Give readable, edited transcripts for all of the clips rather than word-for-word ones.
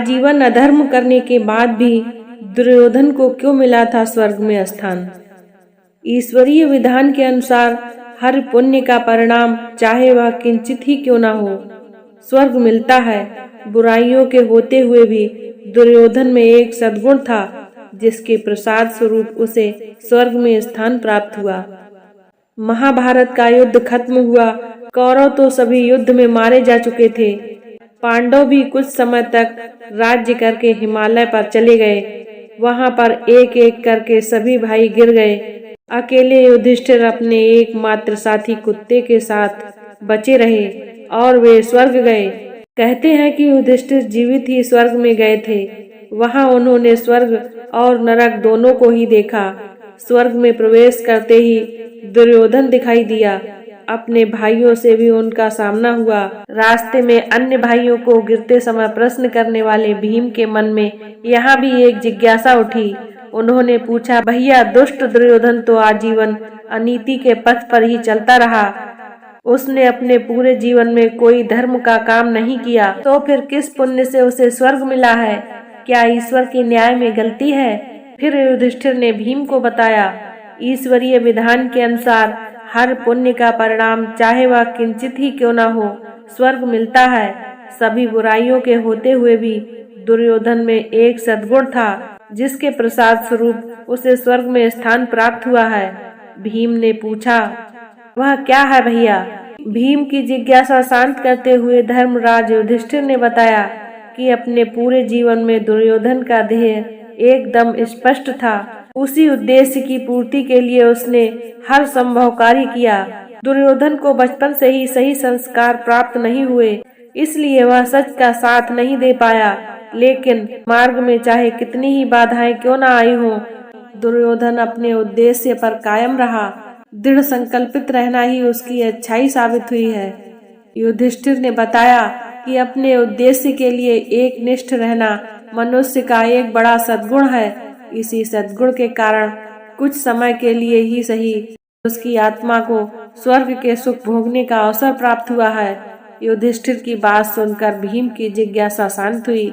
आजीवन अधर्म करने के बाद भी दुर्योधन को क्यों मिला था स्वर्ग में स्थान। ईश्वरीय विधान के अनुसार हर पुण्य का परिणाम चाहे वह किंचित ही क्यों ना हो स्वर्ग मिलता है। बुराइयों के होते हुए भी दुर्योधन में एक सद्गुण था जिसके प्रसाद स्वरूप उसे स्वर्ग में स्थान प्राप्त हुआ। महाभारत का युद्ध खत्म हुआ। कौरव तो सभी युद्ध में मारे जा चुके थे। पांडव भी कुछ समय तक राज्य करके हिमालय पर चले गए। वहां पर एक एक करके सभी भाई गिर गए। अकेले युधिष्ठिर अपने एकमात्र साथी कुत्ते के साथ बचे रहे और वे स्वर्ग गए। कहते हैं कि युधिष्ठिर जीवित ही स्वर्ग में गए थे। वहां उन्होंने स्वर्ग और नरक दोनों को ही देखा। स्वर्ग में प्रवेश करते ही दुर्योधन दिखाई दिया। अपने भाइयों से भी उनका सामना हुआ। रास्ते में अन्य भाइयों को गिरते समय प्रश्न करने वाले भीम के मन में यहाँ भी एक जिज्ञासा उठी। उन्होंने पूछा, भैया दुष्ट दुर्योधन तो आजीवन अनीति के पथ पर ही चलता रहा। उसने अपने पूरे जीवन में कोई धर्म का काम नहीं किया, तो फिर किस पुण्य से उसे स्वर्ग मिला है? क्या ईश्वर के न्याय में गलती है? फिर युधिष्ठिर ने भीम को बताया, ईश्वरीय विधान के अनुसार हर पुण्य का परिणाम चाहे वह किंचित ही क्यों ना हो स्वर्ग मिलता है। सभी बुराइयों के होते हुए भी दुर्योधन में एक सद्गुण था जिसके प्रसाद स्वरूप उसे स्वर्ग में स्थान प्राप्त हुआ है। भीम ने पूछा, वह क्या है भैया? भीम की जिज्ञासा शांत करते हुए धर्मराज युधिष्ठिर ने बताया कि अपने पूरे जीवन में दुर्योधन का ध्येय एकदम स्पष्ट था। उसी उद्देश्य की पूर्ति के लिए उसने हर संभव कार्य किया। दुर्योधन को बचपन से ही सही संस्कार प्राप्त नहीं हुए, इसलिए वह सच का साथ नहीं दे पाया। लेकिन मार्ग में चाहे कितनी ही बाधाएं क्यों न आई हो, दुर्योधन अपने उद्देश्य पर कायम रहा। दृढ़ संकल्पित रहना ही उसकी अच्छाई साबित हुई है। युधिष्ठिर ने बताया कि अपने उद्देश्य के लिए एक निष्ठ रहना मनुष्य का एक बड़ा सद्गुण है। इसी सद्गुण के कारण कुछ समय के लिए ही सही उसकी आत्मा को स्वर्ग के सुख भोगने का अवसर प्राप्त हुआ है। युधिष्ठिर की बात सुनकर भीम की जिज्ञासा शांत हुई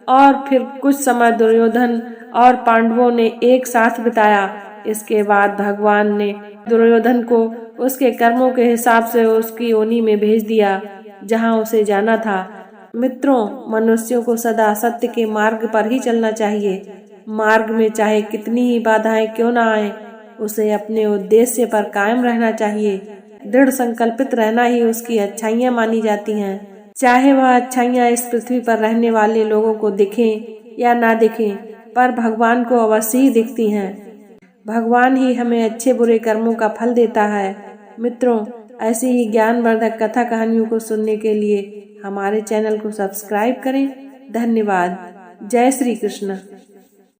और फिर कुछ समय दुर्योधन और पांडवों ने एक साथ बिताया। इसके बाद भगवान ने दुर्योधन को उसके कर्मों के हिसाब से उसकी योनि में भेज दिया जहां उसे जाना था। मित्रों, मनुष्यों को सदा सत्य के मार्ग पर ही चलना चाहिए। मार्ग में चाहे कितनी ही बाधाएं क्यों न आए, उसे अपने उद्देश्य पर कायम रहना चाहिए। दृढ़ संकल्पित रहना ही उसकी अच्छाइयाँ मानी जाती हैं। चाहे वह अच्छाइयाँ इस पृथ्वी पर रहने वाले लोगों को दिखें या ना दिखें, पर भगवान को अवश्य ही दिखती हैं। भगवान ही हमें अच्छे बुरे कर्मों का फल देता है। मित्रों, ऐसी ही ज्ञानवर्धक कथा कहानियों को सुनने के लिए हमारे चैनल को सब्सक्राइब करें। धन्यवाद। जय श्री कृष्ण।